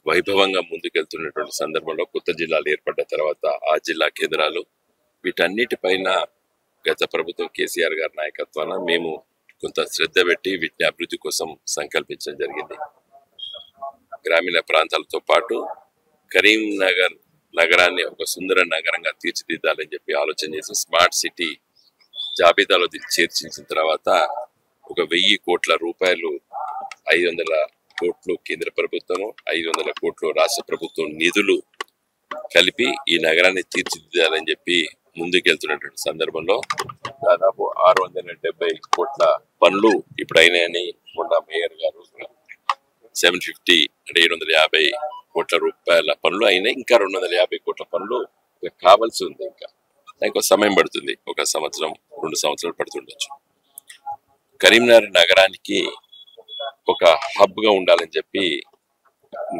వైభవంగా ముందుకెళ్తున్నటువంటి సందర్భంలో కొత్త జిల్లాలు ఏర్పడ్డ తర్వాత ఆ జిల్లా కేంద్రాలు వీటన్నిటిపైన గత ప్రభుత్వం కేసీఆర్ గారి నాయకత్వాన మేము కొంత శ్రద్ధ పెట్టి వీటిని అభివృద్ధి కోసం సంకల్పించడం జరిగింది. గ్రామీణ ప్రాంతాలతో పాటు కరీంనగర్ నగరాన్ని ఒక సుందర నగరంగా తీర్చిదిద్దాలని చెప్పి ఆలోచన చేసి స్మార్ట్ సిటీ జాబితాలో చేర్చిన తర్వాత 1,000 కోట్ల రూపాయలు 500 కోట్లు కేంద్ర ప్రభుత్వము 500 కోట్లు రాష్ట్ర ప్రభుత్వం నిధులు కలిపి ఈ నగరాన్ని తీర్చిదిద్దాలని చెప్పి ముందుకెళ్తున్నటువంటి సందర్భంలో దాదాపు 670 కోట్ల పనులు ఇప్పుడు అయినాయని మొన్న మేయర్ గారు 750 అంటే 750 కోట్ల రూపాయల పనులు అయినాయి. ఇంకా 250 కోట్ల పనులు కావాల్సి ఉంది. ఇంకా దానికి సమయం పడుతుంది. 1 సంవత్సరం 2 సంవత్సరాలు పడుతుండొచ్చు. కరీంనగర్ నగరానికి ఒక హబ్ గా ఉండాలని చెప్పి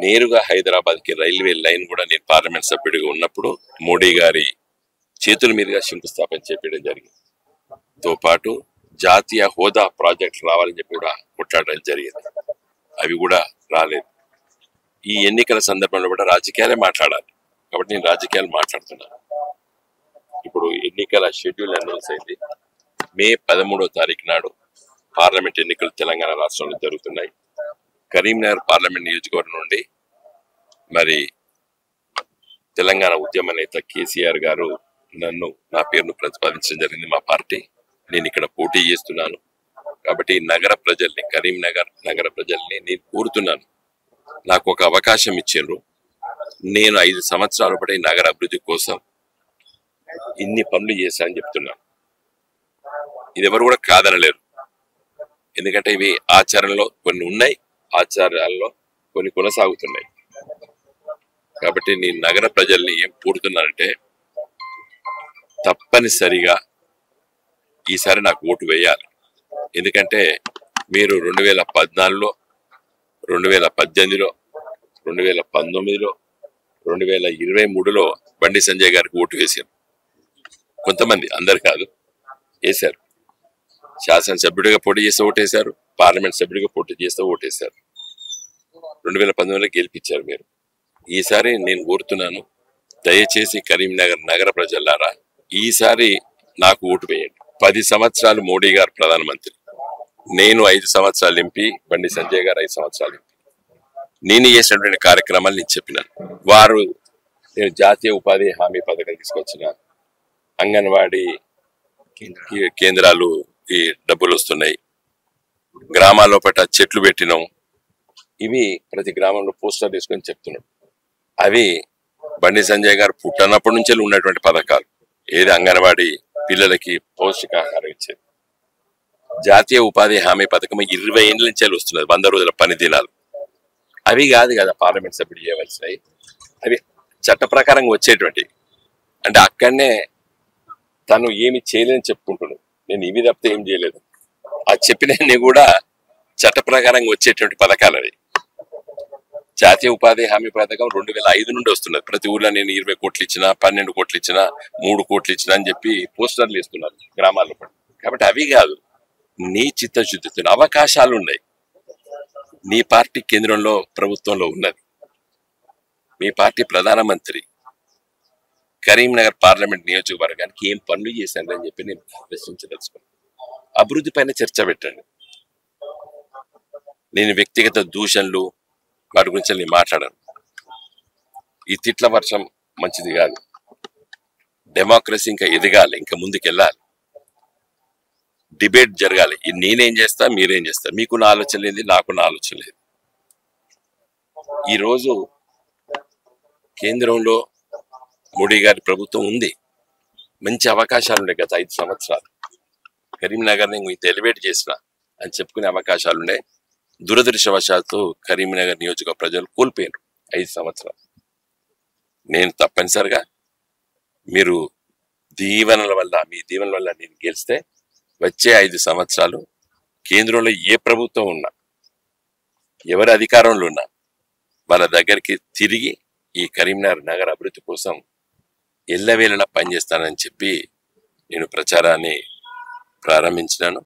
నేరుగా హైదరాబాద్ కి రైల్వే లైన్ కూడా నేను పార్లమెంట్ సభ్యుడిగా ఉన్నప్పుడు మోడీ గారి చేతుల మీదుగా శంకుస్థాపన చేయడం జరిగింది. తో పాటు జాతీయ హోదా ప్రాజెక్ట్ రావాలని చెప్పి కూడా కొట్లాడడం జరిగింది. అవి కూడా రాలేదు. ఈ ఎన్నికల సందర్భంలో కూడా రాజకీయాలే మాట్లాడాలి కాబట్టి నేను రాజకీయాలు మాట్లాడుతున్నాను. ఇప్పుడు ఎన్నికల షెడ్యూల్ అనౌన్స్ అయింది. మే 13వ తారీఖు నాడు పార్లమెంట్ ఎన్నికలు తెలంగాణ రాష్ట్రంలో జరుగుతున్నాయి. కరీంనగర్ పార్లమెంట్ నియోజకవర్గం నుండి మరి తెలంగాణ ఉద్యమ నేత కేసీఆర్ గారు నా పేరును ప్రతిపాదించడం జరిగింది. మా పార్టీ నేను ఇక్కడ పోటీ చేస్తున్నాను కాబట్టి నగర ప్రజల్ని కరీంనగర్ నగర ప్రజల్ని నేను కోరుతున్నాను, నాకు ఒక అవకాశం ఇచ్చారు. నేను 5 సంవత్సరాల పాటు ఈ నగర అభివృద్ధి కోసం ఇన్ని పనులు చేశానని చెప్తున్నాను. ఇది ఎవరు కూడా కాదనలేరు. ఎందుకంటే ఇవి ఆచరణలో కొన్ని ఉన్నాయి, ఆచారాల్లో కొన్ని కొనసాగుతున్నాయి. కాబట్టి నేను నగర ప్రజల్ని ఏం కోరుతున్నానంటే తప్పనిసరిగా ఈసారి నాకు ఓటు వేయాలి. ఎందుకంటే మీరు 2014లో 2018లో 2019లో 2023లో బండి సంజయ్ గారికి ఓటు వేశారు. కొంతమంది, అందరు కాదు, వేశారు. శాసనసభ్యుడిగా పోటీ చేస్తే ఓటేశారు, పార్లమెంట్ సభ్యుడిగా పోటీ చేస్తే ఓటేశారు. 2019లో గెలిపించారు మీరు. ఈసారి నేను కోరుతున్నాను, దయచేసి కరీంనగర్ నగర ప్రజలారా ఈసారి నాకు ఓటు వేయండి. 10 సంవత్సరాలు మోడీ గారు ప్రధానమంత్రి, నేను 5 సంవత్సరాలు ఎంపీ, బండి సంజయ్ గారు 5 సంవత్సరాలు ఎంపీ. నేను చేసినటువంటి కార్యక్రమాలు నేను చెప్పినాను. వారు నేను జాతీయ ఉపాధి హామీ పథకం తీసుకొచ్చిన, అంగన్వాడీ కేంద్రాలు ఈ డబ్బులు వస్తున్నాయి, గ్రామాల్లో పట్ల చెట్లు పెట్టినాం. ఇవి ప్రతి గ్రామంలో పోస్టర్ తీసుకొని చెప్తున్నాడు. అవి బండి సంజయ్ గారు పుట్టినప్పటి నుంచే ఉన్నటువంటి పథకాలు. ఏది అంగన్వాడీ పిల్లలకి పౌష్టికాహారం ఇచ్చేది. జాతీయ ఉపాధి హామీ పథకం 20 ఏళ్ళ నుంచి వస్తున్నది, 100 రోజుల పని దినాలు. అవి కాదు కదా పార్లమెంట్ సభ్యుడు చేయవలసినవి, అవి చట్ట ప్రకారంగా వచ్చేటువంటి. అంటే అక్కడనే తను ఏమి చేయలేని చెప్పుకుంటున్నాడు. నేను ఇవి తప్పితే ఏం చేయలేదు. ఆ చెప్పినవి కూడా చట్ట ప్రకారంగా వచ్చేటువంటి పథకాలు అవి. జాతీయ ఉపాధి హామీ పథకం 2005 నుండి వస్తున్నది. ప్రతి ఊర్లో నేను 20 కోట్లు ఇచ్చినా, 12 కోట్లు ఇచ్చినా, 3 కోట్లు ఇచ్చినా అని చెప్పి పోస్టర్లు ఇస్తున్నారు గ్రామాల్లో. కాబట్టి అవి కాదు, నీ చిత్తశుద్ధితో అవకాశాలు ఉన్నాయి. నీ పార్టీ కేంద్రంలో ప్రభుత్వంలో ఉన్నది, మీ పార్టీ ప్రధానమంత్రి కరీంనగర్ పార్లమెంట్ నియోజకవర్గానికి ఏం పనులు చేశానని చెప్పి నేను ప్రశ్నించదలుచుకున్నాను. అభివృద్ధి పైన చర్చ పెట్టండి. నేను వ్యక్తిగత దూషణలు వాటి గురించి నేను మాట్లాడాను. ఈ తిట్ల వర్షం మంచిది కాదు. డెమోక్రసీ ఇంకా ఎదగాలి, ఇంకా ముందుకెళ్ళాలి, డిబేట్ జరగాలి. నేనేం చేస్తా, మీరేం చేస్తారు, మీకు నా ఆలోచన లేదు, నాకు నా ఆలోచన లేదు. ఈరోజు కేంద్రంలో మోడీ గారి ప్రభుత్వం ఉంది, మంచి అవకాశాలు ఉన్నాయి. గత 5 సంవత్సరాలు కరీంనగర్ని ఇంత ఎలివేట్ చేసిన అని చెప్పుకునే అవకాశాలు ఉన్నాయి. దురదృష్టవశాత్తు కరీంనగర్ నియోజక ప్రజలు కోల్పోయారు 5 సంవత్సరాలు. నేను తప్పనిసరిగా మీరు దీవెనల వల్ల, మీ దీవెనల వల్ల నేను గెలిస్తే వచ్చే 5 సంవత్సరాలు కేంద్రంలో ఏ ప్రభుత్వం ఉన్నా, ఎవరి అధికారంలో ఉన్నా వాళ్ళ దగ్గరికి తిరిగి ఈ కరీంనగర్ నగర అభివృద్ధి కోసం ఎల్లవేళలా పనిచేస్తానని చెప్పి నేను ప్రచారాన్ని ప్రారంభించినాను.